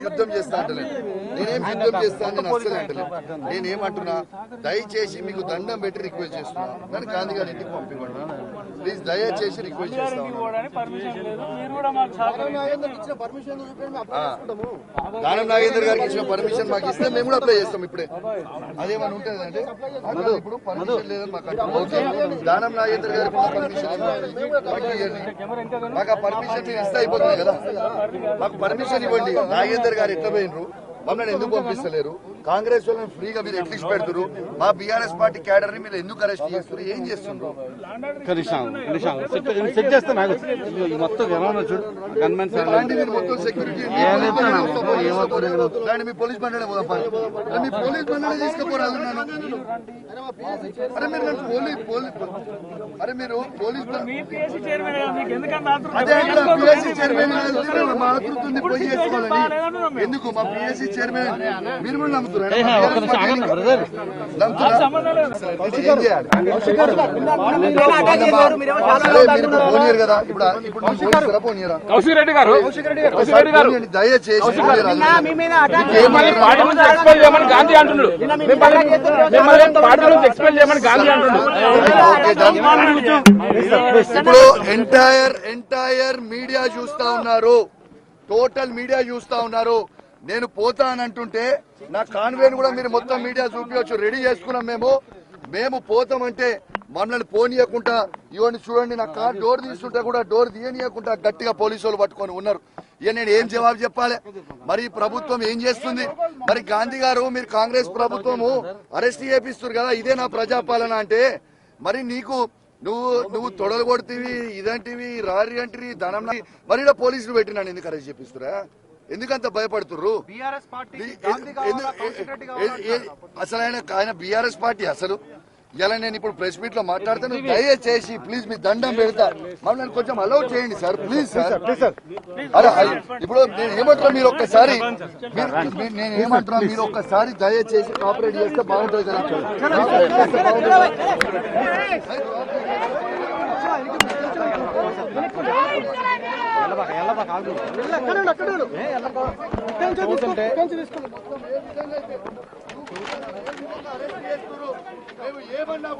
యుద్ధం చేస్తా అంటలేదు, నేనేం యుద్ధం చేస్తా అని అస్సలు అంటలేదు. నేనేమంటున్నా, దయచేసి మీకు దండం పెట్టి రిక్వెస్ట్ చేస్తున్నా, నన్ను గాంధీ గారి ఇంటికి పంపివ్వండి ప్లీజ్, దయచేసి రిక్వెస్ట్ చేస్తా. దానం నాగేందర్ గారికి ఇచ్చిన పర్మిషన్ మాకు ఇస్తే మేము కూడా అప్లై చేస్తాం ఇప్పుడే. అదేమన్నా ఉంటుంది అంటే ఇప్పుడు పర్మిషన్ లేదని మాకు దానం నాగేందర్ గారికి పర్మిషన్ మాకు ఆ పర్మిషన్ మీరు ఇస్తే అయిపోతుంది కదా. మాకు పర్మిషన్ ఇవ్వండి. నాగేందర్ గారు ఎట్లా పోయినరు, మమ్మల్ని ఎందుకు పంపిస్తలేరు? కాంగ్రెస్ వాళ్ళని ఫ్రీగా మీరు ఎట్లిస్ట్ పెడుతున్నారు, మా బీఆర్ఎస్ పార్టీ క్యాడర్ ని మీరు ఎందుకు అరెస్ట్ చేస్తున్నారు, ఏం చేస్తున్నారు? మొత్తం సెక్యూరిటీ మీ పోలీస్ బండి మీ పోలీస్ బండి తీసుకుపోరాదు. అరే మీరు అరే మీరు పోలీస్ అదే పిఎస్సీ చైర్మన్ మా ఆతృతుంది పోయి చేసుకోవాలని ఎందుకు? మా పిఎస్సీ చైర్మన్ మీరు కూడా నమ్ముతున్నారు కదా. ఇప్పుడు కౌశిక్ రెడ్డి గారు దయచేసి గాంధీ అంటున్నాడు, ఇప్పుడు ఎంటైర్ మీడియా చూస్తా ఉన్నారు, టోటల్ మీడియా చూస్తా ఉన్నారు. నేను పోతానంటుంటే నా కాన్వేని కూడా మీరు మొత్తం మీడియా చూపించవచ్చు, రెడీ చేసుకున్నాం మేము పోతామంటే మమ్మల్ని పోనీయకుండా ఇవన్నీ చూడండి, నా కార్ డోర్ తీస్తుంటే కూడా డోర్ తీయనీయకుండా గట్టిగా పోలీసు వాళ్ళు పట్టుకొని ఉన్నారు. ఇక నేను ఏం జవాబు చెప్పాలి? మరి ప్రభుత్వం ఏం చేస్తుంది? మరి గాంధీ గారు మీరు కాంగ్రెస్ ప్రభుత్వము అరెస్ట్ చేపిస్తారు కదా, ఇదే నా ప్రజాపాలన అంటే మరి నీకు నువ్వు తొడలు కొడుతీవి, ఇదంటివి రారి అంటివి ధనం, మరి పోలీసులు పెట్టినాను ఎందుకు అరెస్ట్ చేపిస్తురా? ఎందుకంత భయపడుతుర్రు? అసలు ఆయన బీఆర్ఎస్ పార్టీ అసలు ఇలా నేను ఇప్పుడు ప్రెస్ మీట్ లో మాట్లాడతాను. దయచేసి ప్లీజ్ మీ దండం పెడతా, మమ్మల్ని కొంచెం అలౌ చేయండి సార్, ప్లీజ్ సార్. అరే ఇప్పుడు నేను ఏమంటున్నా, మీరు ఒక్కసారి మీరు ఒక్కసారి దయచేసి కోఆపరేట్ చేస్తే బాగుంటుంది కదా. ఏమన్నా